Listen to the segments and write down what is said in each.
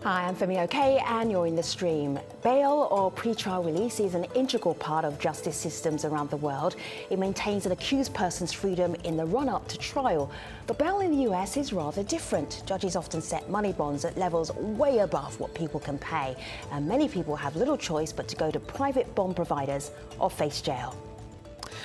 Hi, I'm Femi Okay, and you're in the stream. Bail or pre-trial release is an integral part of justice systems around the world. It maintains an accused person's freedom in the run-up to trial. But bail in the US is rather different. Judges often set money bonds at levels way above what people can pay. And many people have little choice but to go to private bond providers or face jail.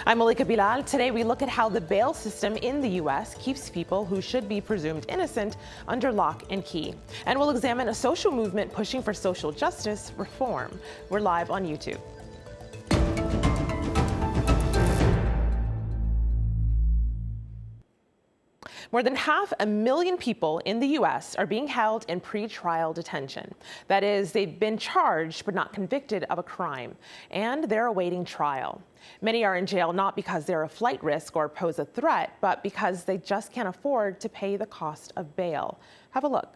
I'm Malika Bilal. Today we look at how the bail system in the U.S. keeps people who should be presumed innocent under lock and key. And we'll examine a social movement pushing for social justice reform. We're live on YouTube. More than 500,000 people in the U.S. are being held in pre-trial detention. That is, they've been charged but not convicted of a crime, and they're awaiting trial. Many are in jail not because they're a flight risk or pose a threat, but because they just can't afford to pay the cost of bail. Have a look.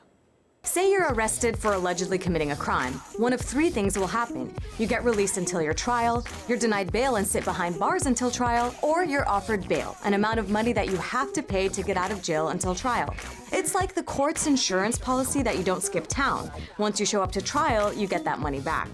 Say you're arrested for allegedly committing a crime. One of three things will happen. You get released until your trial, you're denied bail and sit behind bars until trial, or you're offered bail, an amount of money that you have to pay to get out of jail until trial. It's like the court's insurance policy that you don't skip town. Once you show up to trial, you get that money back.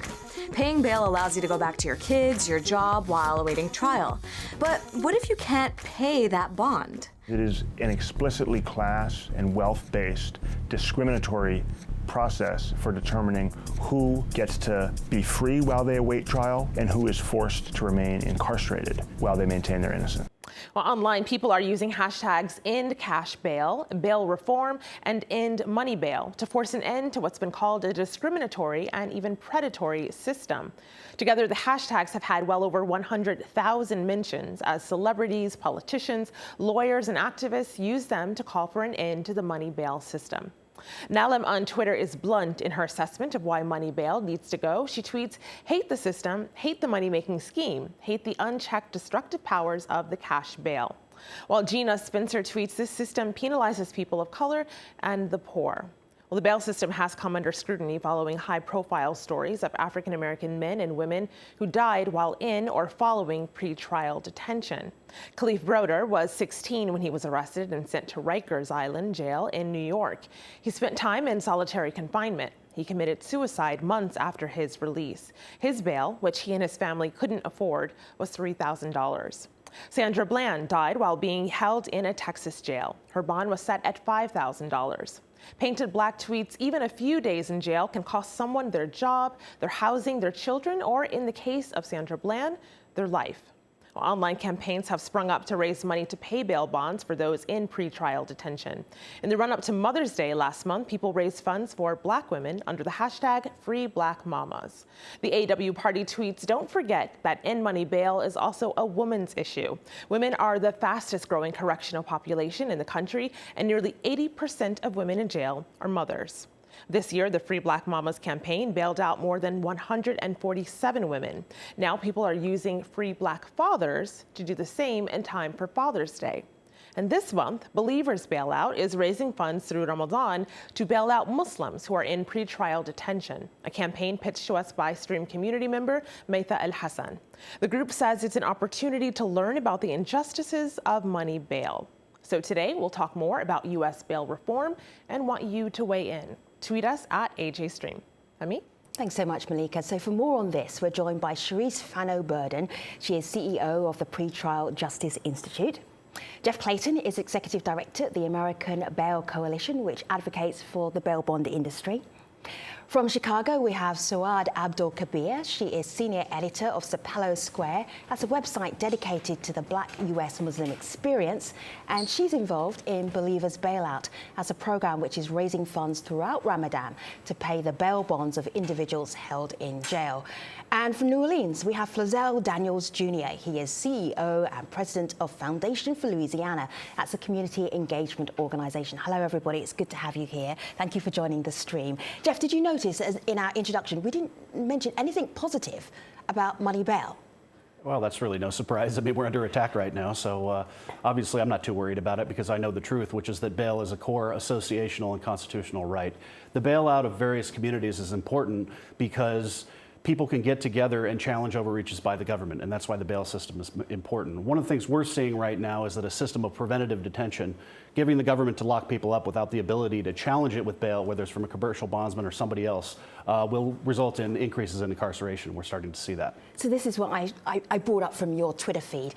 Paying bail allows you to go back to your kids, your job, while awaiting trial. But what if you can't pay that bond? It is an explicitly class and wealth-based discriminatory process for determining who gets to be free while they await trial and who is forced to remain incarcerated while they maintain their innocence. Well, online, people are using hashtags end cash bail, bail reform, and end money bail to force an end to what's been called a discriminatory and even predatory system. Together, the hashtags have had well over 100,000 mentions as celebrities, politicians, lawyers, and activists use them to call for an end to the money bail system. Nalim on Twitter is blunt in her assessment of why money bail needs to go. She tweets, "Hate the system, hate the money-making scheme, hate the unchecked destructive powers of the cash bail." While Gina Spencer tweets, "This system penalizes people of color and the poor." Well, the bail system has come under scrutiny following high-profile stories of African-American men and women who died while in or following pre-trial detention. Khalif Broder was 16 when he was arrested and sent to Rikers Island Jail in New York. He spent time in solitary confinement. He committed suicide months after his release. His bail, which he and his family couldn't afford, was $3,000. Sandra Bland died while being held in a Texas jail. Her bond was set at $5,000. Painted Black tweets, "Even a few days in jail can cost someone their job, their housing, their children, or in the case of Sandra Bland, their life." Well, online campaigns have sprung up to raise money to pay bail bonds for those in pre-trial detention. In the run-up to Mother's Day last month, people raised funds for Black women under the hashtag #FreeBlackMamas. The AW party tweets, "Don't forget that end money bail is also a woman's issue. Women are the fastest growing correctional population in the country, and nearly 80% of women in jail are mothers." This year, the Free Black Mamas campaign bailed out more than 147 women. Now people are using Free Black Fathers to do the same in time for Father's Day. And this month, Believers Bailout is raising funds through Ramadan to bail out Muslims who are in pre-trial detention, a campaign pitched to us by Stream community member Maitha El Hassan. The group says it's an opportunity to learn about the injustices of money bail. So today, we'll talk more about U.S. bail reform and want you to weigh in. Tweet us at AJStream. Ami? Thanks so much, Malika. So for more on this, we're joined by Cherise Fano-Burden. She is CEO of the Pretrial Justice Institute. Jeff Clayton is Executive Director at the American Bail Coalition, which advocates for the bail bond industry. From Chicago, we have Suad Abdul-Kabir. She is Senior Editor of Sapelo Square. That's a website dedicated to the Black U.S. Muslim experience. And she's involved in Believers Bailout. That's a program which is raising funds throughout Ramadan to pay the bail bonds of individuals held in jail. And from New Orleans, we have Flazell Daniels Jr. He is CEO and President of Foundation for Louisiana. That's a community engagement organization. Hello, everybody. It's good to have you here. Thank you for joining the stream. Jeff, did you notice in our introduction, we didn't mention anything positive about money bail? Well, that's really no surprise. I mean, we're under attack right now, so obviously I'm not too worried about it because I know the truth, which is that bail is a core associational and constitutional right. The bailout of various communities is important because people can get together and challenge overreaches by the government, and that's why the bail system is important. One of the things we're seeing right now is that a system of preventative detention, giving the government to lock people up without the ability to challenge it with bail, whether it's from a commercial bondsman or somebody else, will result in increases in incarceration. We're starting to see that. So this is what I brought up from your Twitter feed.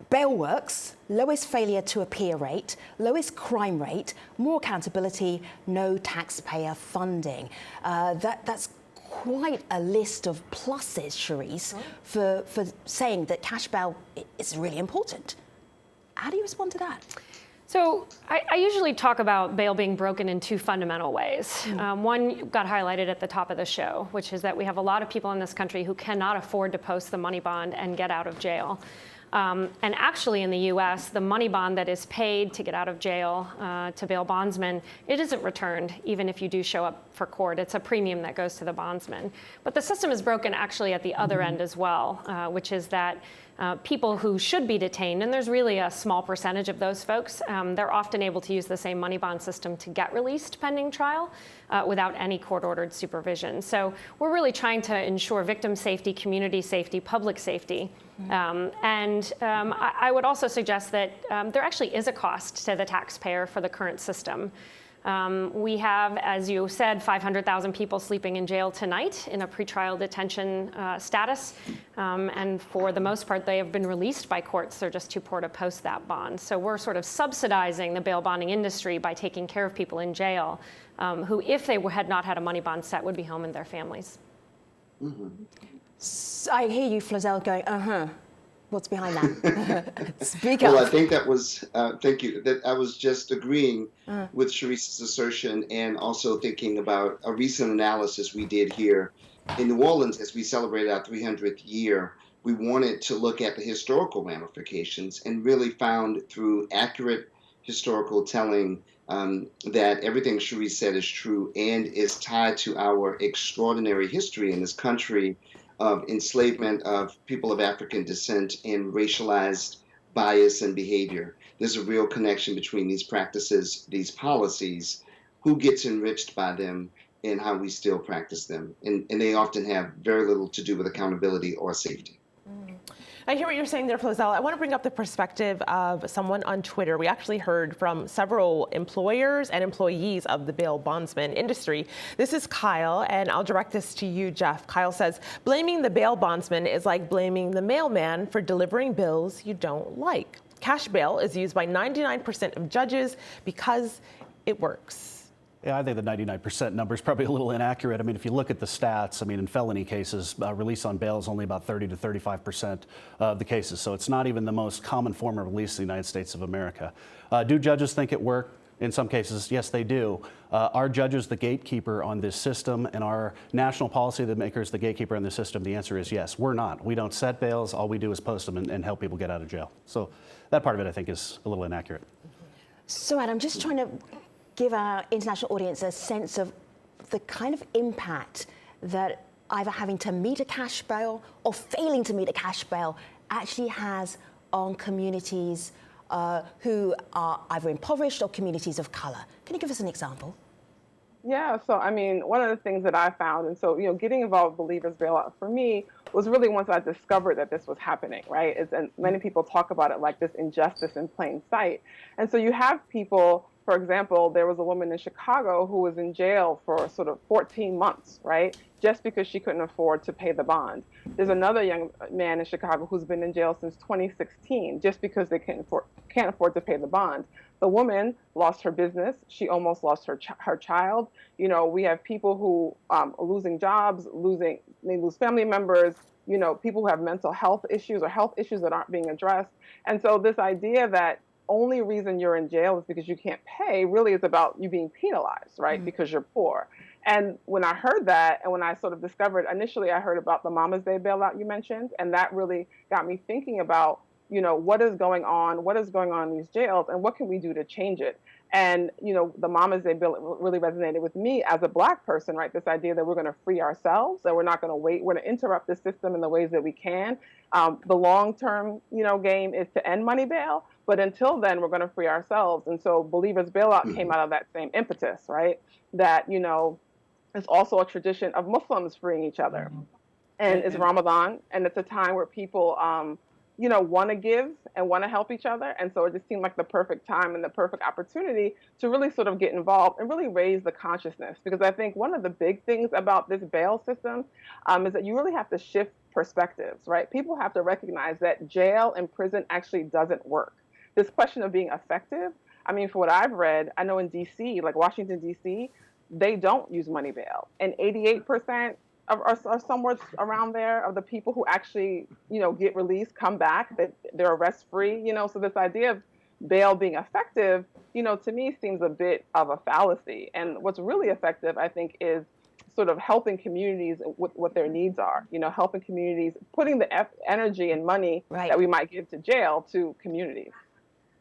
Bail works, lowest failure to appear rate, lowest crime rate, more accountability, no taxpayer funding. That's quite a list of pluses, Cherise, for saying that cash bail is really important. How do you respond to that? So I usually talk about bail being broken in two fundamental ways. One got highlighted at the top of the show, which is that we have a lot of people in this country who cannot afford to post the money bond and get out of jail. And actually in the US, the money bond that is paid to get out of jail to bail bondsmen, it isn't returned even if you do show up for court. It's a premium that goes to the bondsman. But the system is broken actually at the other end as well, which is that people who should be detained, and there's really a small percentage of those folks, they're often able to use the same money bond system to get released pending trial without any court-ordered supervision. So we're really trying to ensure victim safety, community safety, public safety. I would also suggest that there actually is a cost to the taxpayer for the current system. We have, as you said, 500,000 people sleeping in jail tonight in a pretrial detention status. And for the most part, they have been released by courts. They're just too poor to post that bond. So we're sort of subsidizing the bail bonding industry by taking care of people in jail who, if they had not had a money bond set, would be home with their families. So I hear you, Flozell, going, What's behind that? Speak up. Well, I think that was, thank you, that I was just agreeing with Cherise's assertion and also thinking about a recent analysis we did here in New Orleans as we celebrated our 300th year. We wanted to look at the historical ramifications and really found through accurate historical telling that everything Cherise said is true and is tied to our extraordinary history in this country of enslavement of people of African descent and racialized bias and behavior. There's a real connection between these practices, these policies, who gets enriched by them, and how we still practice them. And they often have very little to do with accountability or safety. I hear what you're saying there, Flozell. I want to bring up the perspective of someone on Twitter. We actually heard from several employers and employees of the bail bondsman industry. This is Kyle, and I'll direct this to you, Jeff. Kyle says, blaming the bail bondsman is like blaming the mailman for delivering bills you don't like. Cash bail is used by 99% of judges because it works. Yeah, I think the 99% number is probably a little inaccurate. I mean, if you look at the stats, I mean, in felony cases, release on bail is only about 30 to 35% of the cases. So it's not even the most common form of release in the United States of America. Do judges think it worked? In some cases, yes, they do. Are judges the gatekeeper on this system, and our national policy that makers the gatekeeper on the system? The answer is yes. We're not. We don't set bails. All we do is post them and help people get out of jail. So that part of it, I think, is a little inaccurate. So, Ed, I'm just trying to give our international audience a sense of the kind of impact that either having to meet a cash bail or failing to meet a cash bail actually has on communities who are either impoverished or communities of color. Can you give us an example? Yeah, so I mean, one of the things that I found, and so, getting involved with Believers Bailout for me was really once I discovered that this was happening, right? And many people talk about it like this injustice in plain sight. And so you have people, for example, there was a woman in Chicago who was in jail for sort of 14 months, right? Just because she couldn't afford to pay the bond. There's another young man in Chicago who's been in jail since 2016, just because they can't afford to pay the bond. The woman lost her business. She almost lost her child. We have people who are losing jobs, they lose family members, people who have mental health issues or health issues that aren't being addressed. And so this idea that only reason you're in jail is because you can't pay really is about you being penalized, right? Because you're poor. And when I heard that, and when I sort of discovered, initially I heard about the Mama's Day bailout you mentioned, and that really got me thinking about, what is going on in these jails, and what can we do to change it? And, the Mama's Day bill really resonated with me as a Black person, right? This idea that we're going to free ourselves, that we're not going to wait, we're going to interrupt the system in the ways that we can. The long-term, game is to end money bail, but until then, we're going to free ourselves. And so Believers Bailout came out of that same impetus, right? That, it's also a tradition of Muslims freeing each other. And it's Ramadan, and it's a time where people, want to give and want to help each other. And so it just seemed like the perfect time and the perfect opportunity to really sort of get involved and really raise the consciousness. Because I think one of the big things about this bail system is that you really have to shift perspectives, right? People have to recognize that jail and prison actually doesn't work. This question of being effective, I mean, for what I've read, I know in DC, like Washington, DC, they don't use money bail. And 88% or somewhere around there of the people who actually, get released, come back, that they're arrest free, so this idea of bail being effective, to me seems a bit of a fallacy. And what's really effective, I think, is sort of helping communities with what their needs are, helping communities, putting the energy and money that we might give to jail to communities.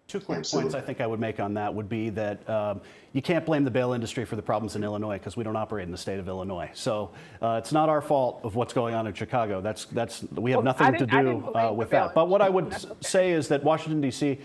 Two quick points I think I would make on that would be that you can't blame the bail industry for the problems in Illinois because we don't operate in the state of Illinois. So it's not our fault of what's going on in Chicago. We have nothing to do with that. But what I would say is that Washington, D.C.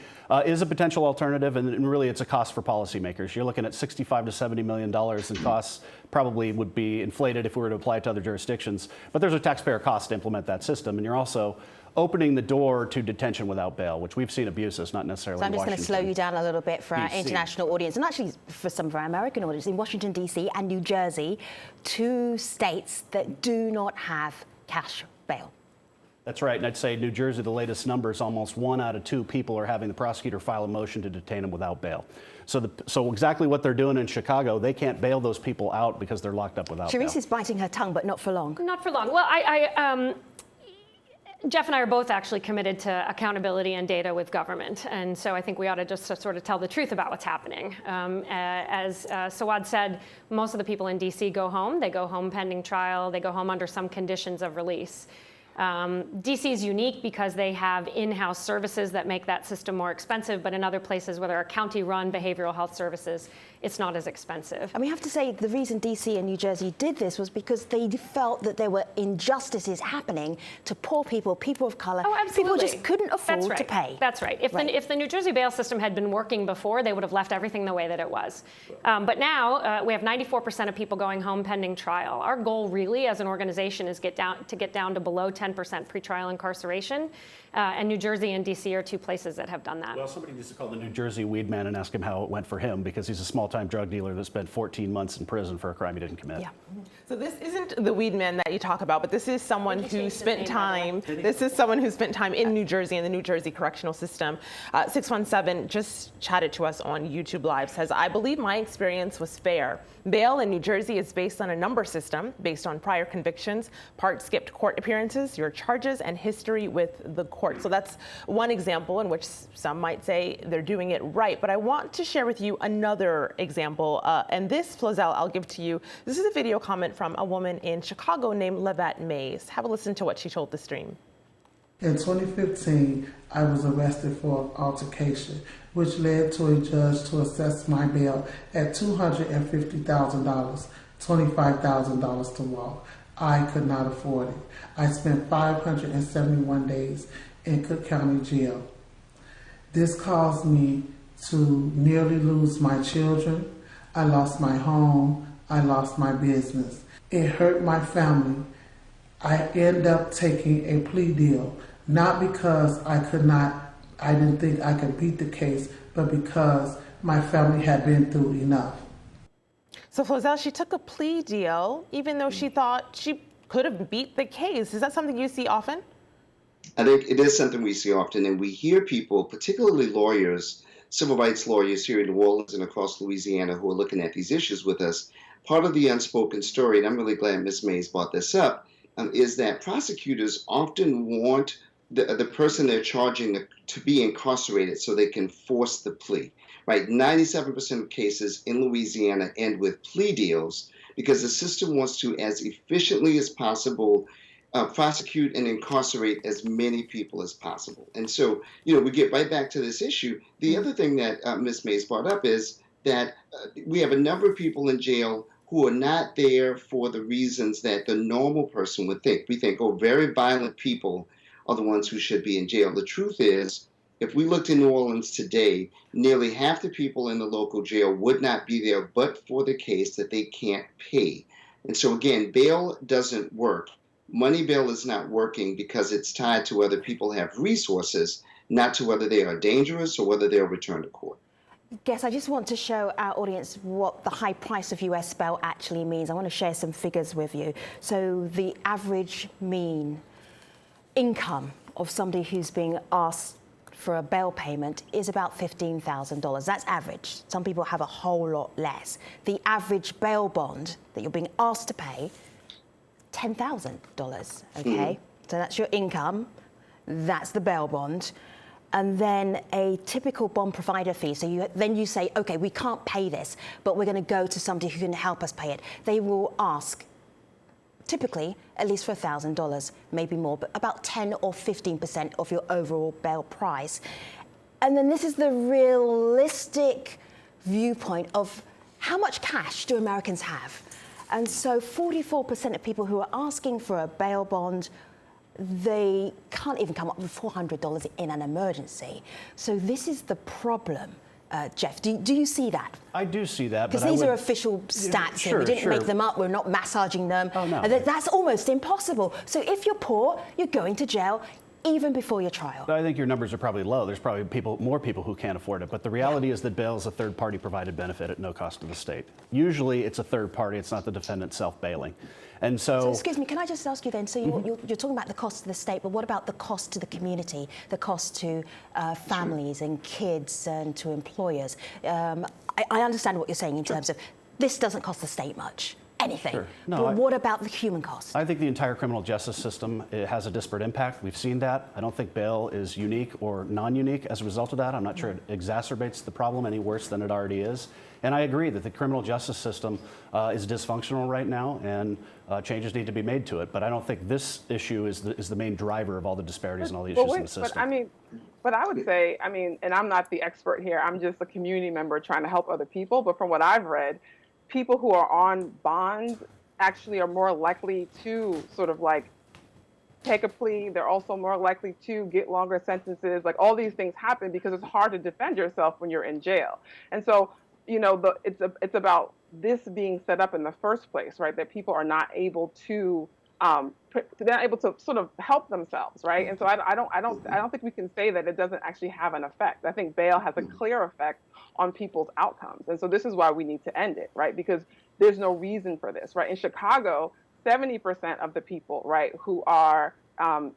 Is a potential alternative, and really it's a cost for policymakers. You're looking at $65 to $70 million in costs, probably would be inflated if we were to apply it to other jurisdictions. But there's a taxpayer cost to implement that system, and you're also opening the door to detention without bail, which we've seen abuses, not necessarily So I'm in just going to slow you down a little bit for our DC. international audience, and actually for some of our American audience. In Washington, D.C. and New Jersey, two states that do not have cash bail. That's right, and I'd say New Jersey, the latest numbers, almost 1 out of 2 people are having the prosecutor file a motion to detain them without bail. So exactly what they're doing in Chicago, they can't bail those people out because they're locked up without bail. Sharice is biting her tongue, but not for long. Not for long. Well, Jeff and I are both actually committed to accountability and data with government. And so I think we ought to just sort of tell the truth about what's happening. As Sawad said, most of the people in DC go home. They go home pending trial. They go home under some conditions of release. DC is unique because they have in-house services that make that system more expensive, but in other places where there are county-run behavioral health services, it's not as expensive. And we have to say the reason DC and New Jersey did this was because they felt that there were injustices happening to poor people, people of color. Oh, absolutely. People just couldn't afford to pay. That's right. If the New Jersey bail system had been working before, they would have left everything the way that it was. But now we have 94% of people going home pending trial. Our goal really as an organization is get down to below 10% pretrial incarceration. And New Jersey and DC are two places that have done that. Well, somebody needs to call the New Jersey weed man and ask him how it went for him, because he's a small-time drug dealer that spent 14 months in prison for a crime he didn't commit. Yeah. So this isn't the weed man that you talk about, but this is someone who spent time. This is someone who spent time in New Jersey, in the New Jersey correctional system. 617 just chatted to us on YouTube Live, says, I believe my experience was fair. Bail in New Jersey is based on a number system, based on prior convictions, part skipped court appearances, your charges, and history with the court. So that's one example in which some might say they're doing it right. But I want to share with you another example. And this, Flozell, I'll give to you. This is a video comment from a woman in Chicago named LaVette Maze. Have a listen to what she told the stream. In 2015, I was arrested for altercation, which led to a judge to assess my bail at $250,000, $25,000 to walk. I could not afford it. I spent 571 days in Cook County Jail. This caused me to nearly lose my children. I lost my home. I lost my business. It hurt my family. I ended up taking a plea deal, not because I didn't think I could beat the case, but because my family had been through enough. So Flozell, she took a plea deal, even though she thought she could have beat the case. Is that something you see often? I think it is something we see often, and we hear people, particularly lawyers, civil rights lawyers here in New Orleans and across Louisiana who are looking at these issues with us. Part of the unspoken story, and I'm really glad Ms. Mays brought this up, is that prosecutors often want the person they're charging to be incarcerated so they can force the plea. Right, 97% of cases in Louisiana end with plea deals because the system wants to, as efficiently as possible, prosecute and incarcerate as many people as possible. And so, we get right back to this issue. The other thing that Ms. Mays brought up is that we have a number of people in jail who are not there for the reasons that the normal person would think. We think, very violent people are the ones who should be in jail. The truth is, if we looked in New Orleans today, nearly half the people in the local jail would not be there but for the case that they can't pay. And so again, bail doesn't work. Money bail is not working because it's tied to whether people have resources, not to whether they are dangerous or whether they'll return to court. Guess I just want to show our audience what the high price of US bail actually means. I want to share some figures with you. So the average mean income of somebody who's being asked for a bail payment is about $15,000. That's average. Some people have a whole lot less. The average bail bond that you're being asked to pay, $10,000, okay? So that's your income, that's the bail bond. And then a typical bond provider fee. So then you say, okay, we can't pay this, but we're going to go to somebody who can help us pay it. They will ask, typically, at least for $1,000, maybe more, but about 10 or 15% of your overall bail price. And then this is the realistic viewpoint of how much cash do Americans have? And so 44% of people who are asking for a bail bond, they can't even come up with $400 in an emergency. So this is the problem. Jeff, do you see that? I do see that. Because these are official stats here. We didn't make them up. We're not massaging them. Oh, no. That's almost impossible. So if you're poor, you're going to jail even before your trial. I think your numbers are probably low. There's probably more people who can't afford it. But the reality is that bail is a third-party provided benefit at no cost to the state. Usually it's a third party. It's not the defendant self-bailing. And so excuse me, can I just ask you then, so you're talking about the cost to the state, but what about the cost to the community, the cost to families and kids and to employers? I understand what you're saying in terms of this doesn't cost the state much, anything. Sure. No, but what about the human cost? I think the entire criminal justice system, it has a disparate impact. We've seen that. I don't think bail is unique or non-unique as a result of that. I'm not sure it exacerbates the problem any worse than it already is. And I agree that the criminal justice system is dysfunctional right now, and changes need to be made to it. But I don't think this issue is the main driver of all the disparities and all the issues in the system. But I would say, and I'm not the expert here, I'm just a community member trying to help other people. But from what I've read, people who are on bonds actually are more likely to sort of like take a plea. They're also more likely to get longer sentences. Like all these things happen because it's hard to defend yourself when you're in jail. And so, it's about this being set up in the first place, right? That people are not able to they're not able to sort of help themselves, right? And so I don't think we can say that it doesn't actually have an effect. I think bail has a clear effect on people's outcomes, and so this is why we need to end it, right? Because there's no reason for this, right? In Chicago, 70% of the people, right, who are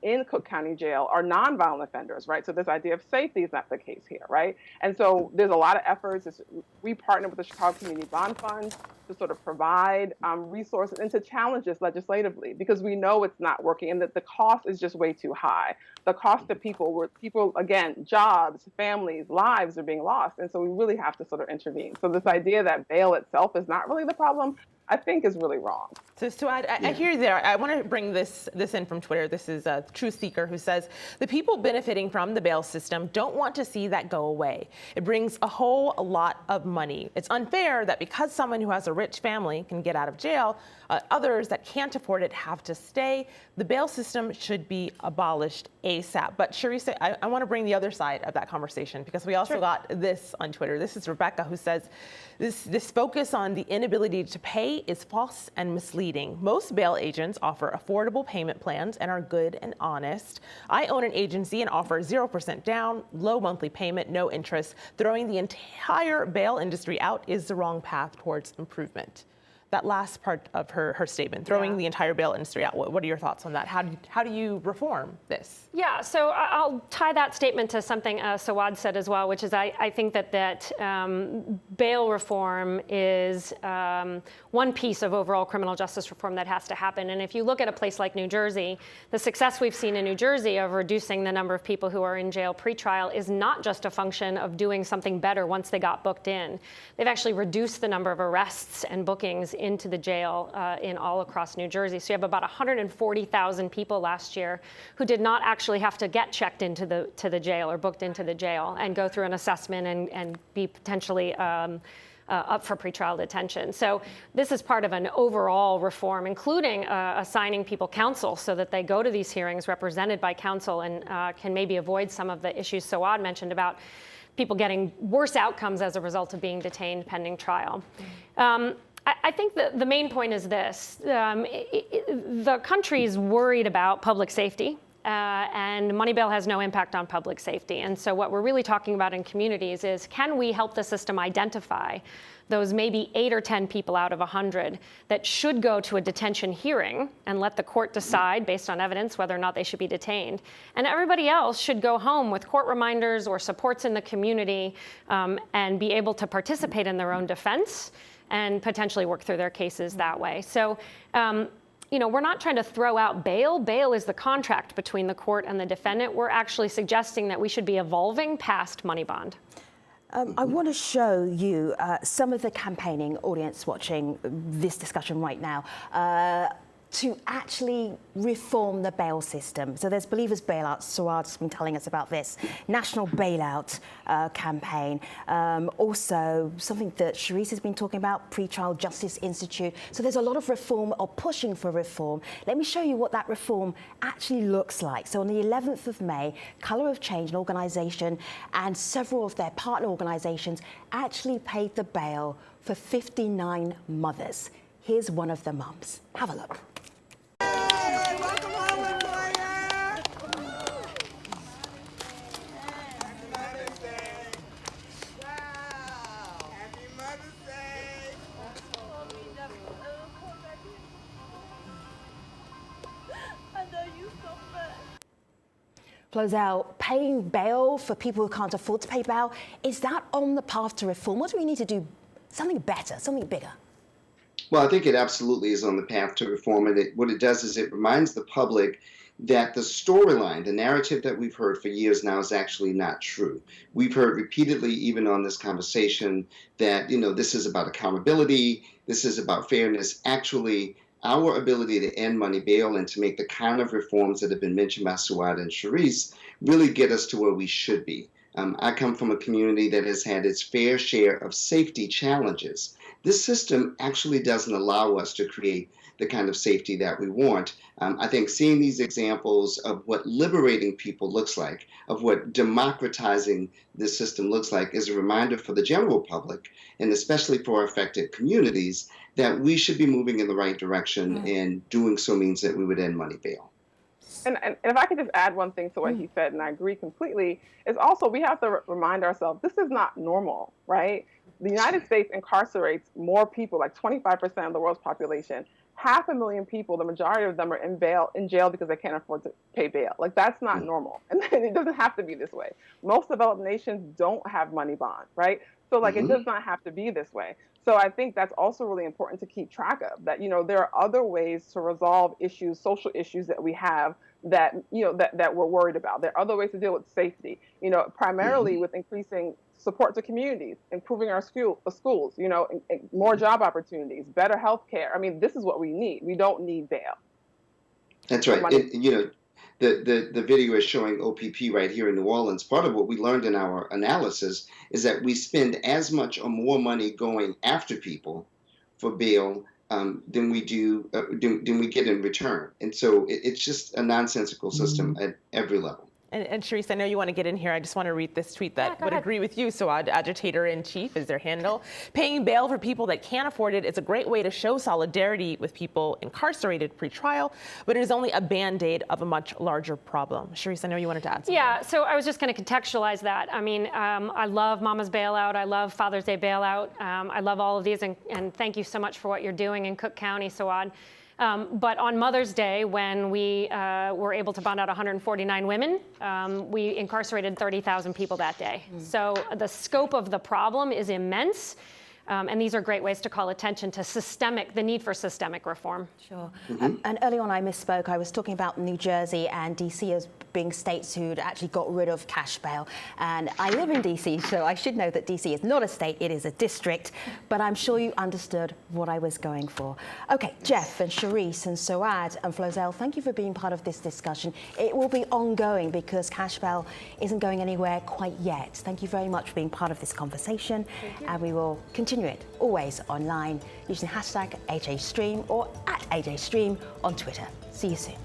in Cook County Jail are nonviolent offenders, right? So this idea of safety is not the case here, right? And so there's a lot of efforts. We partner with the Chicago Community Bond Fund to sort of provide resources and to challenge this legislatively, because we know it's not working and that the cost is just way too high. The cost to people, again, jobs, families, lives are being lost. And so we really have to sort of intervene. So this idea that bail itself is not really the problem, I think is really wrong. So Suad, I hear you there. I want to bring this in from Twitter. This is a Truth Seeker who says, the people benefiting from the bail system don't want to see that go away. It brings a whole lot of money. It's unfair that because someone who has a rich family can get out of jail, others that can't afford it have to stay. The bail system should be abolished ASAP. But Charisse, I want to bring the other side of that conversation, because we also got this on Twitter. This is Rebecca, who says, this focus on the inability to pay is false and misleading. Most bail agents offer affordable payment plans and are good and honest. I own an agency and offer 0% down, low monthly payment, no interest. Throwing the entire bail industry out is the wrong path towards improvement. That last part of her statement, throwing the entire bail industry out. What are your thoughts on that? How do you reform this? Yeah, so I'll tie that statement to something Sawad said as well, which is I think that bail reform is one piece of overall criminal justice reform that has to happen. And if you look at a place like New Jersey, the success we've seen in New Jersey of reducing the number of people who are in jail pre-trial is not just a function of doing something better once they got booked in. They've actually reduced the number of arrests and bookings into the jail in all across New Jersey. So you have about 140,000 people last year who did not actually have to get checked into the jail or booked into the jail and go through an assessment and be potentially up for pretrial detention. So this is part of an overall reform, including assigning people counsel so that they go to these hearings represented by counsel and can maybe avoid some of the issues Sawad mentioned about people getting worse outcomes as a result of being detained pending trial. I think the main point is this. The country's worried about public safety, and money bail has no impact on public safety. And so what we're really talking about in communities is, can we help the system identify those maybe 8 or 10 people out of 100 that should go to a detention hearing and let the court decide based on evidence whether or not they should be detained. And everybody else should go home with court reminders or supports in the community and be able to participate in their own defense and potentially work through their cases that way. So, we're not trying to throw out bail. Bail is the contract between the court and the defendant. We're actually suggesting that we should be evolving past money bond. I want to show you some of the campaigning audience watching this discussion right now to actually reform the bail system. So there's Believers Bailout. Suad's been telling us about this. National Bailout campaign. Also, something that Sharice has been talking about, Pretrial Justice Institute. So there's a lot of reform or pushing for reform. Let me show you what that reform actually looks like. So on the 11th of May, Colour of Change, an organisation, and several of their partner organisations actually paid the bail for 59 mothers. Here's one of the mums. Have a look. Flozell, paying bail for people who can't afford to pay bail, is that on the path to reform? What do we need to do? Something better, something bigger? Well, I think it absolutely is on the path to reform. And what it does is it reminds the public that the storyline, the narrative that we've heard for years now is actually not true. We've heard repeatedly, even on this conversation, that, this is about accountability, this is about fairness. Actually, our ability to end money bail and to make the kind of reforms that have been mentioned by Suad and Sharice really get us to where we should be. I come from a community that has had its fair share of safety challenges. This system actually doesn't allow us to create the kind of safety that we want. I think seeing these examples of what liberating people looks like, of what democratizing this system looks like, is a reminder for the general public, and especially for affected communities, that we should be moving in the right direction, and doing so means that we would end money bail. And if I could just add one thing to what he said, and I agree completely, is also we have to remind ourselves this is not normal, right? The United States incarcerates more people, like 25% of the world's population. 500,000 people, the majority of them are in jail because they can't afford to pay bail. Like, that's not normal. And it doesn't have to be this way. Most developed nations don't have money bond, right? So it does not have to be this way. So I think that's also really important to keep track of, that, there are other ways to resolve issues, social issues that we have that, that we're worried about. There are other ways to deal with safety, primarily with increasing support to communities, improving our schools, more job opportunities, better health care. I mean, this is what we need. We don't need bail. That's right. The video is showing OPP right here in New Orleans. Part of what we learned in our analysis is that we spend as much or more money going after people for bail than we get in return. And so it's just a nonsensical system at every level. And Sharice, I know you want to get in here. I just want to read this tweet that would agree with you. Suad, Agitator-in-Chief is their handle. Paying bail for people that can't afford it is a great way to show solidarity with people incarcerated pre-trial, but it is only a Band-Aid of a much larger problem. Sharice, I know you wanted to add something. Yeah, so I was just going to contextualize that. I mean, I love Mama's Bailout. I love Father's Day Bailout. I love all of these, and thank you so much for what you're doing in Cook County, Suad. But on Mother's Day, when we were able to bond out 149 women, we incarcerated 30,000 people that day. So the scope of the problem is immense. And these are great ways to call attention to the need for systemic reform. Sure. And early on I misspoke. I was talking about New Jersey and DC as being states who'd actually got rid of cash bail. And I live in DC, so I should know that DC is not a state, it is a district. But I'm sure you understood what I was going for. Okay, Jeff and Sharice and Suad and Flozell, thank you for being part of this discussion. It will be ongoing because cash bail isn't going anywhere quite yet. Thank you very much for being part of this conversation. And we will continue it always online using hashtag HAStream or @HAStream on Twitter. See you soon.